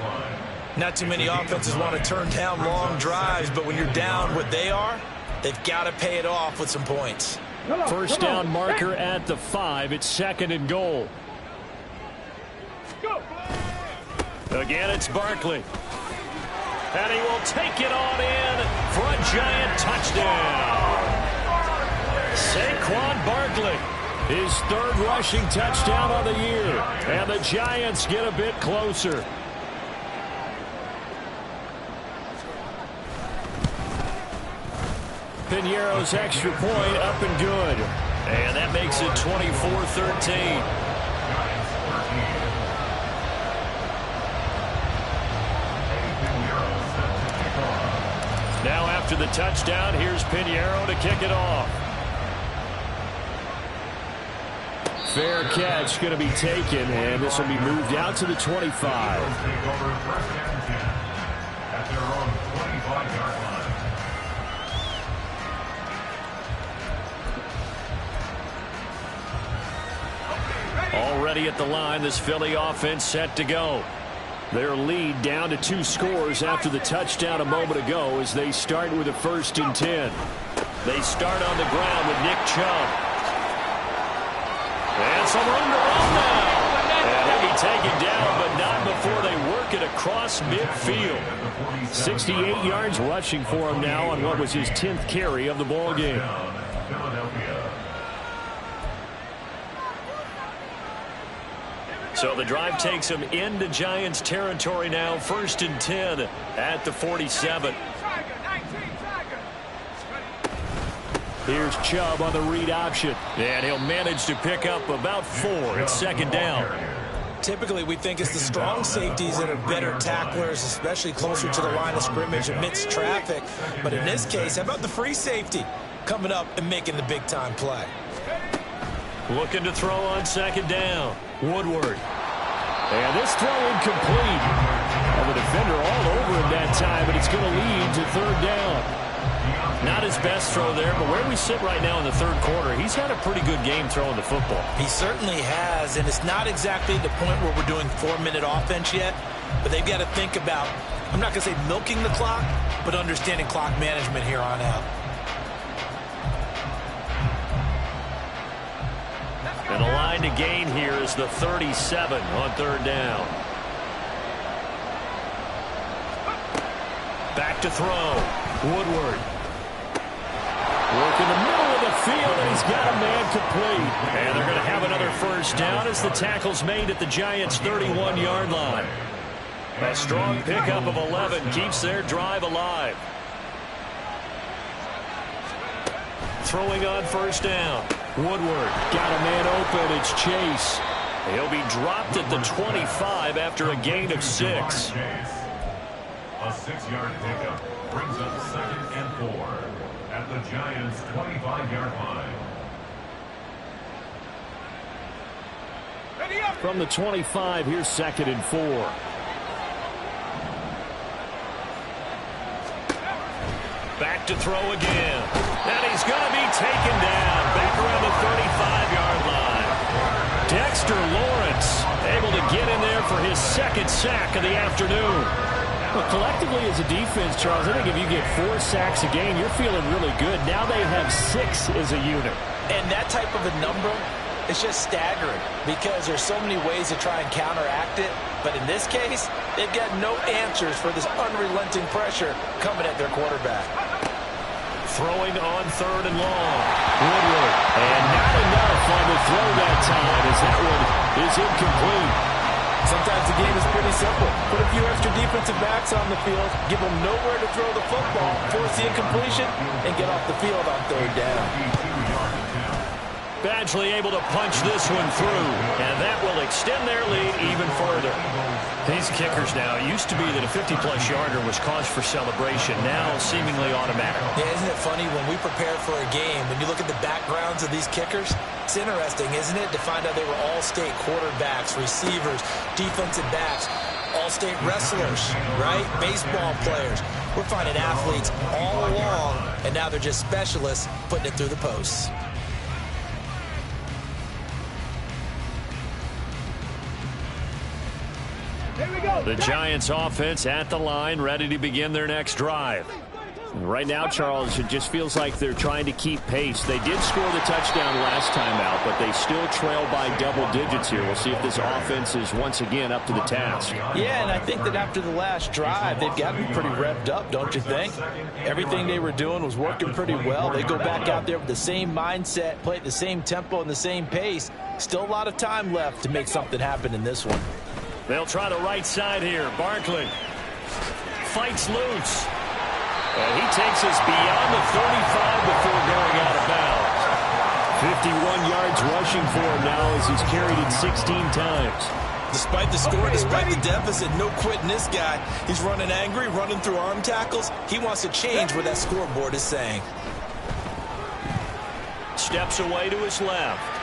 Not too many offenses want to turn down long drives, but when you're down what they are, they've got to pay it off with some points. 1st down marker at the 5. It's 2nd and goal. Again, it's Barkley. And he will take it on in for a giant touchdown. Saquon Barkley, his 3rd rushing touchdown of the year. And the Giants get a bit closer. Piñeiro's extra point up and good. And that makes it 24-13. Now after the touchdown, here's Piñeiro to kick it off. Fair catch going to be taken, and this will be moved out to the 25. Already at the line, this Philly offense set to go. Their lead down to 2 scores after the touchdown a moment ago as they start with a 1st and 10. They start on the ground with Nick Chubb. And some room to run now. And he'll be taken down, but not before they work it across midfield. 68 yards rushing for him now on what was his 10th carry of the ball game. So the drive takes him into Giants territory now. 1st and 10 at the 47. Here's Chubb on the read option. And he'll manage to pick up about 4. It's 2nd down. Typically, we think it's the strong safeties that are better tacklers, especially closer to the line of scrimmage amidst traffic. But in this case, how about the free safety coming up and making the big-time play? Looking to throw on 2nd down. Woodward. And this throw incomplete. And the defender all over him that time, but it's going to lead to 3rd down. Not his best throw there, but where we sit right now in the 3rd quarter, he's had a pretty good game throwing the football. He certainly has, and it's not exactly the point where we're doing 4-minute offense yet, but they've got to think about, I'm not going to say milking the clock, but understanding clock management here on out. And the line to gain here is the 37 on 3rd down. Back to throw. Woodward. Work in the middle of the field, and he's got a man complete. And they're going to have another 1st down as the tackle's made at the Giants' 31-yard line. A strong pickup of 11 keeps their drive alive. Throwing on 1st down. Woodward got a man open. It's Chase. He'll be dropped at the 25 after a gain of 6. A 6-yard pickup brings up 2nd and 4 at the Giants' 25-yard line. From the 25, here's 2nd and 4. Back Back to throw again. And he's going to be taken down back around the 35-yard line. Dexter Lawrence able to get in there for his second sack of the afternoon. Well, collectively as a defense, Charles, I think if you get 4 sacks a game, you're feeling really good. Now they have 6 as a unit. And that type of a number is just staggering because there's so many ways to try and counteract it. But in this case, they've got no answers for this unrelenting pressure coming at their quarterback. Throwing on 3rd and long. Woodward. And not enough on the throw that time as that one is incomplete. Sometimes the game is pretty simple. Put a few extra defensive backs on the field, give them nowhere to throw the football, force the incompletion, and get off the field on 3rd down. Badgley able to punch this one through, and that will extend their lead even further. These kickers now, it used to be that a 50-plus yarder was cause for celebration, now seemingly automatic. Yeah, isn't it funny when we prepare for a game, when you look at the backgrounds of these kickers, it's interesting, isn't it, to find out they were all-state quarterbacks, receivers, defensive backs, all-state wrestlers, right? Baseball players. We're finding athletes all along, and now they're just specialists putting it through the posts. The Giants offense at the line, ready to begin their next drive. Right now, Charles, it just feels like they're trying to keep pace. They did score the touchdown last time out, but they still trail by double digits here. We'll see if this offense is once again up to the task. Yeah, and I think that after the last drive, they've gotten pretty revved up, don't you think? Everything they were doing was working pretty well. They go back out there with the same mindset, play at the same tempo and the same pace. Still a lot of time left to make something happen in this one. They'll try the right side here. Barkley fights loose. And he takes us beyond the 35 before going out of bounds. 51 yards rushing for him now as he's carried it 16 times. Despite the score, despite the deficit, no quitting this guy. He's running angry, running through arm tackles. He wants to change what that scoreboard is saying. Steps away to his left.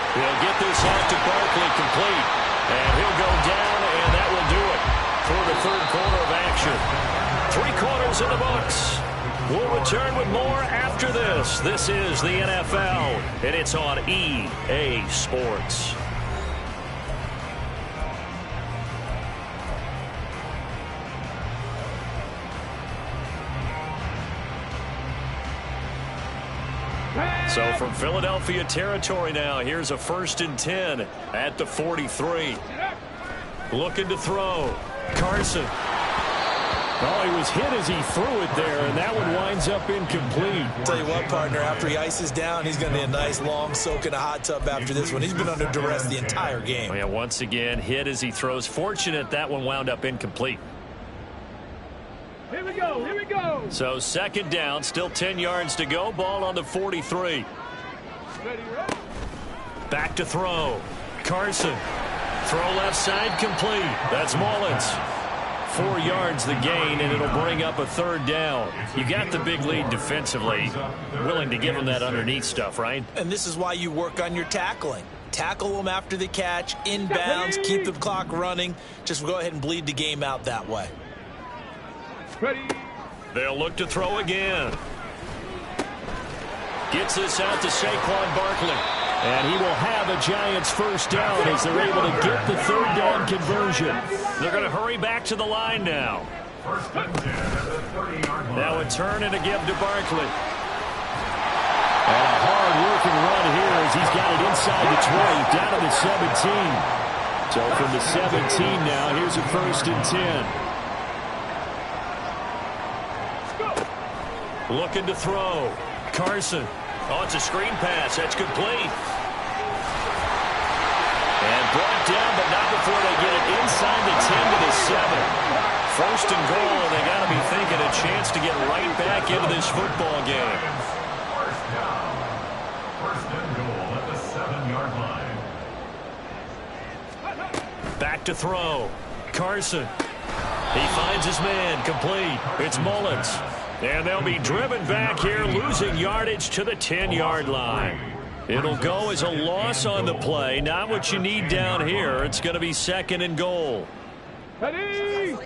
He'll get this off to Barkley complete. And he'll go down, and that will do it for the 3rd quarter of action. 3 quarters in the books. We'll return with more after this. This is the NFL, and it's on EA Sports. So from Philadelphia territory now, here's a 1st and 10 at the 43. Looking to throw. Carson. Oh, he was hit as he threw it there, and that one winds up incomplete. Tell you what, partner, after he ices down, he's going to need a nice long soak in a hot tub after this one. He's been under duress the entire game. Yeah, once again, hit as he throws. Fortunate that one wound up incomplete. Here we go, here we go. So 2nd down, still 10 yards to go. Ball on the 43. Ready. Back to throw. Carson. Throw left side complete. That's Mullins. 4 yards the gain, and it'll bring up a 3rd down. You got the big lead defensively. Willing to give them that underneath stuff, right? And this is why you work on your tackling. Tackle them after the catch, inbounds, keep the clock running. Just go ahead and bleed the game out that way. Ready. They'll look to throw again. Gets this out to Saquon Barkley. And he will have a Giants 1st down as they're able to get the 3rd down conversion. They're going to hurry back to the line now. Now a turn and a give to Barkley. And a hard-working run here as he's got it inside the 20, down to the 17. So from the 17 now, here's a 1st and 10. Looking to throw. Carson. Oh, it's a screen pass. That's complete. And brought down, but not before they get it inside the 10 to the 7. 1st and goal, and they got to be thinking a chance to get right back into this football game. 1st and goal at the 7-yard line. Back to throw. Carson. He finds his man. Complete. It's Mullins. And they'll be driven back here, losing yardage to the 10-yard line. It'll go as a loss on the play. Not what you need down here. It's going to be 2nd and goal. Ready.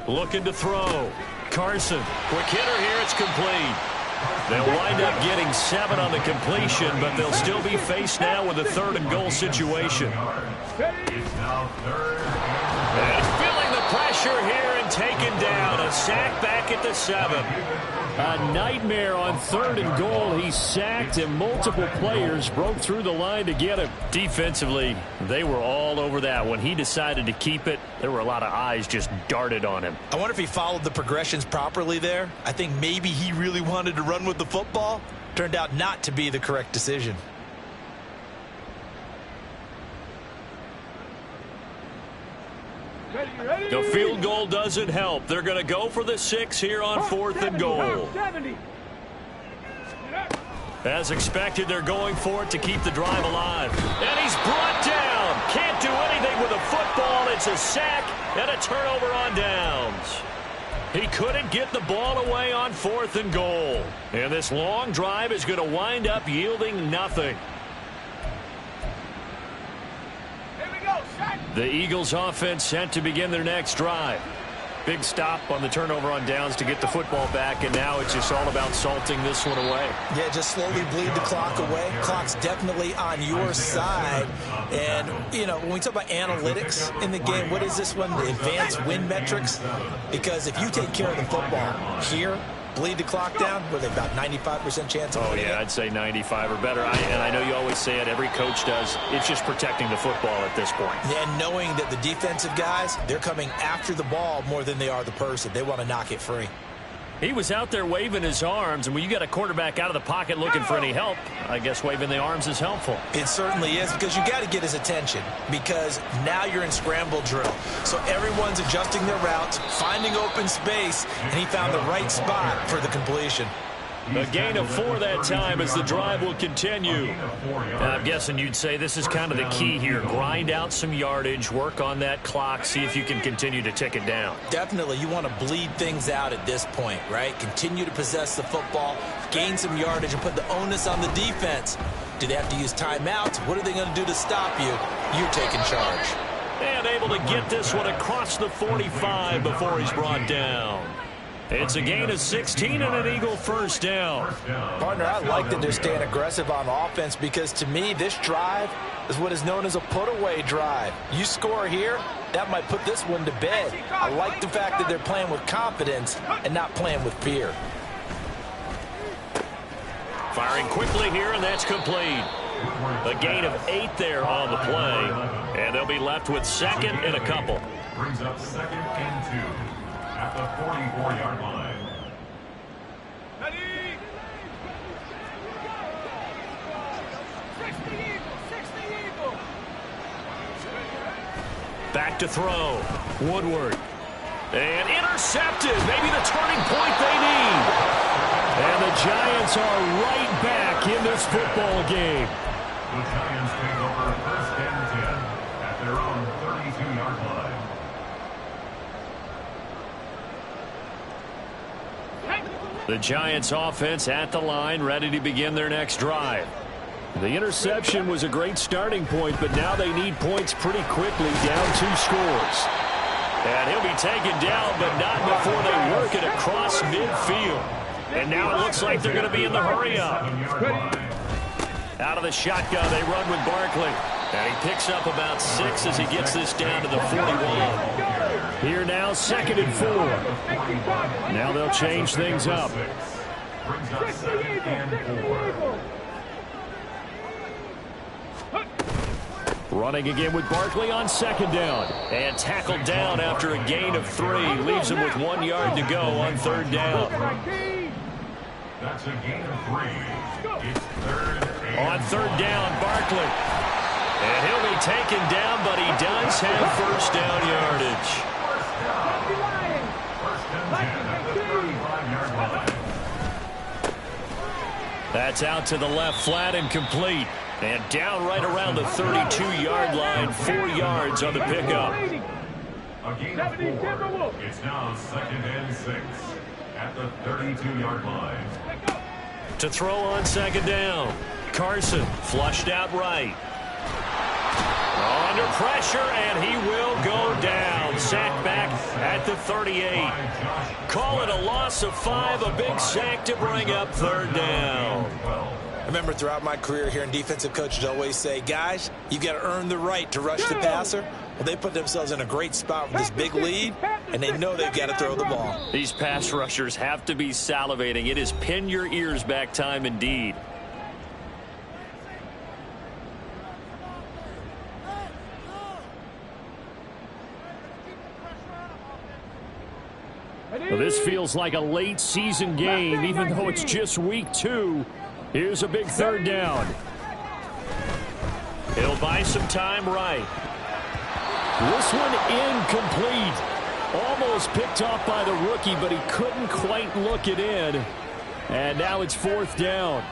Looking to throw. Carson. Quick hitter here. It's complete. They'll wind up getting 7 on the completion, but they'll still be faced now with a 3rd and goal situation. And feeling the pressure here and taken down. A sack back at the 7. A nightmare on 3rd and goal. He sacked, and multiple players broke through the line to get him. Defensively, they were all over that. When he decided to keep it, there were a lot of eyes just darted on him. I wonder if he followed the progressions properly there. I think maybe he really wanted to run with the football. Turned out not to be the correct decision. The field goal doesn't help. They're going to go for the 6 here on 4th and goal. As expected, they're going for it to keep the drive alive. And he's brought down. Can't do anything with a football. It's a sack and a turnover on downs. He couldn't get the ball away on 4th and goal. And this long drive is going to wind up yielding nothing. The Eagles offense set to begin their next drive. Big stop on the turnover on downs to get the football back, and now it's just all about salting this one away. Yeah, just slowly bleed the clock away. Clock's definitely on your side. And, you know, when we talk about analytics in the game, what is this one? The advanced win metrics? Because if you take care of the football here, bleed the clock down, were they about 95% chance of winning? Oh, yeah, I'd say 95 or better. And I know you always say it, every coach does. It's just protecting the football at this point. Yeah, and knowing that the defensive guys, they're coming after the ball more than they are the person. They want to knock it free. He was out there waving his arms, and when you got a quarterback out of the pocket looking for any help, I guess waving the arms is helpful. It certainly is, because you got to get his attention, because now you're in scramble drill. So everyone's adjusting their routes, finding open space, and he found the right spot for the completion. A gain of 4 that time as the drive will continue. I'm guessing you'd say this is kind of the key here. Grind out some yardage, work on that clock, see if you can continue to tick it down. Definitely, you want to bleed things out at this point, right? Continue to possess the football, gain some yardage, and put the onus on the defense. Do they have to use timeouts? What are they going to do to stop you? You're taking charge. And able to get this one across the 45 before he's brought down. It's a gain of 16 and an Eagle first down. Partner, I like that they're staying aggressive on offense, because to me, this drive is what is known as a put-away drive. You score here, that might put this one to bed. I like the fact that they're playing with confidence and not playing with fear. Firing quickly here, and that's complete. A gain of 8 there on the play, and they'll be left with 2nd and a couple. Brings up 2nd and 2. At the 44-yard line. Ready? 60 Eagle. Back to throw. Woodward. And intercepted. Maybe the turning point they need. And the Giants are right back in this football game. The Giants take over 1st and 10 at their own 32-yard line. The Giants offense at the line, ready to begin their next drive. The interception was a great starting point, but now they need points pretty quickly, down 2 scores. And he'll be taken down, but not before they work it across midfield. And now it looks like they're going to be in the hurry-up. Out of the shotgun, they run with Barkley. And he picks up about 6 as he gets this down to the 41. Here now, 2nd and 4. Now they'll change things up. Brings up 2nd and 4. Running again with Barkley on 2nd down. And tackled down after a gain of 3. Leaves him with 1 yard to go on 3rd down. That's a gain of 3. It's 3rd and On 3rd down, Barkley. And he'll be taken down, but he does have 1st down yardage. That's out to the left flat and complete. And down right around the 32-yard line, 4 yards on the pickup. a gain of 4. It's now 2nd and 6 at the 32-yard line. To throw on 2nd down. Carson flushed out right. Under pressure, and he will go down. Sack back at the 38. Call it a loss of 5, a big sack to bring up 3rd down. I remember throughout my career hearing defensive coaches always say, guys, you got to earn the right to rush the passer. Well, they put themselves in a great spot with this big lead, and they know they've got to throw the ball. These pass rushers have to be salivating. It is pin your ears back time indeed. Well, this feels like a late season game, even though it's just week 2. Here's a big 3rd down. He'll buy some time right. This one incomplete. Almost picked off by the rookie, but he couldn't quite look it in. And now it's 4th down.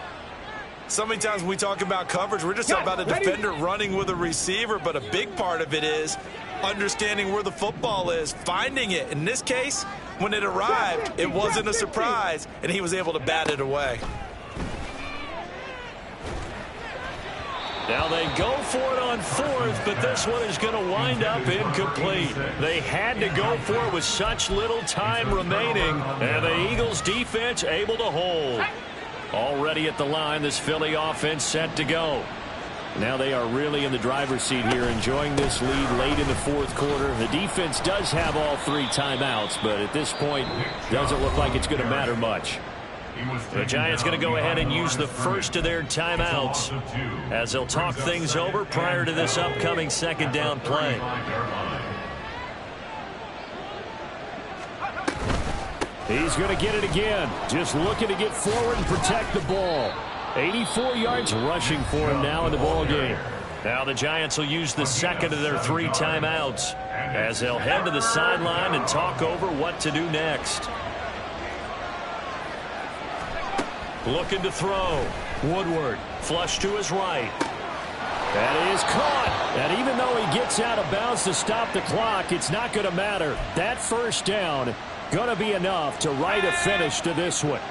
So many times when we talk about coverage, we're just talking about a defender running with a receiver, but a big part of it is understanding where the football is, finding it. In this case, when it arrived, it wasn't a surprise, and he was able to bat it away. Now they go for it on 4th, but this one is going to wind up incomplete. They had to go for it with such little time remaining, and the Eagles defense able to hold. Already at the line, this Philly offense set to go. Now they are really in the driver's seat here, enjoying this lead late in the 4th quarter. The defense does have all 3 timeouts, but at this point, doesn't look like it's going to matter much. The Giants going to go ahead and use the first of their timeouts as they'll talk things over prior to this upcoming 2nd down play. He's going to get it again. Just looking to get forward and protect the ball. 84 yards rushing for him now in the ball game. Now the Giants will use the 2nd of their 3 timeouts as they'll head to the sideline and talk over what to do next. Looking to throw. Woodward, flush to his right. That is caught. And even though he gets out of bounds to stop the clock, it's not going to matter. That 1st down going to be enough to write a finish to this one.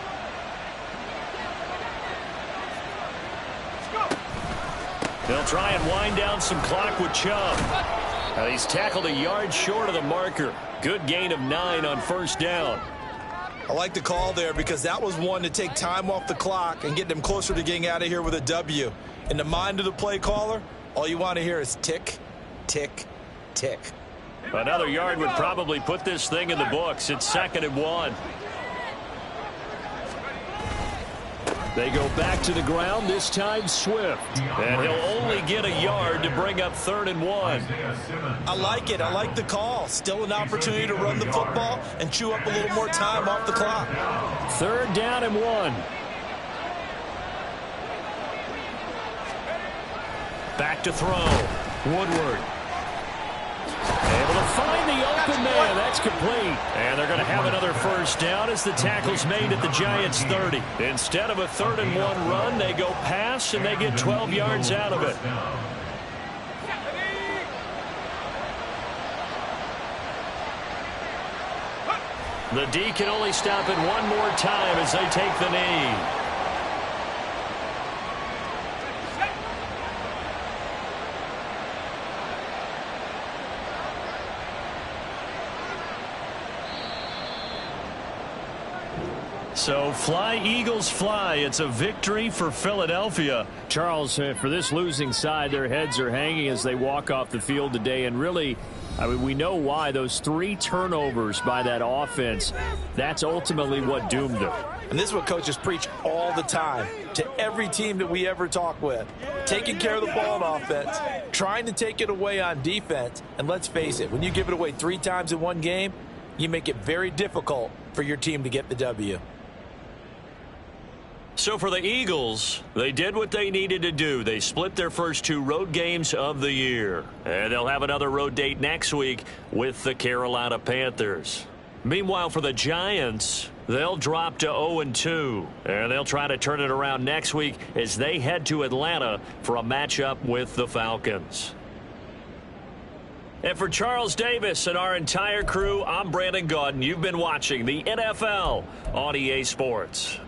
They'll try and wind down some clock with Chubb. Now he's tackled a yard short of the marker. Good gain of 9 on 1st down. I like the call there because that was one to take time off the clock and get them closer to getting out of here with a W. In the mind of the play caller, all you want to hear is tick, tick, tick. Another yard would probably put this thing in the books. It's 2nd and 1. They go back to the ground, this time Swift. And he'll only get a yard to bring up 3rd and 1. I like it. I like the call. Still an opportunity to run the football and chew up a little more time off the clock. 3rd down and 1. Back to throw. Woodward. Able to find the open man. That's complete. And they're going to have another 1st down as the tackle's made at the Giants' 30. Instead of a 3rd and 1 run, they go pass, and they get 12 yards out of it. The D can only stop it one more time as they take the knee. So fly, Eagles, fly. It's a victory for Philadelphia. Charles, for this losing side, their heads are hanging as they walk off the field today. And really, I mean, we know why. Those 3 turnovers by that offense, that's ultimately what doomed them. And this is what coaches preach all the time to every team that we ever talk with. Taking care of the ball on offense, trying to take it away on defense. And let's face it, when you give it away 3 times in one game, you make it very difficult for your team to get the W. So for the Eagles, they did what they needed to do. They split their first 2 road games of the year. And they'll have another road date next week with the Carolina Panthers. Meanwhile, for the Giants, they'll drop to 0-2. And they'll try to turn it around next week as they head to Atlanta for a matchup with the Falcons. And for Charles Davis and our entire crew, I'm Brandon Gaudin. You've been watching the NFL on EA Sports.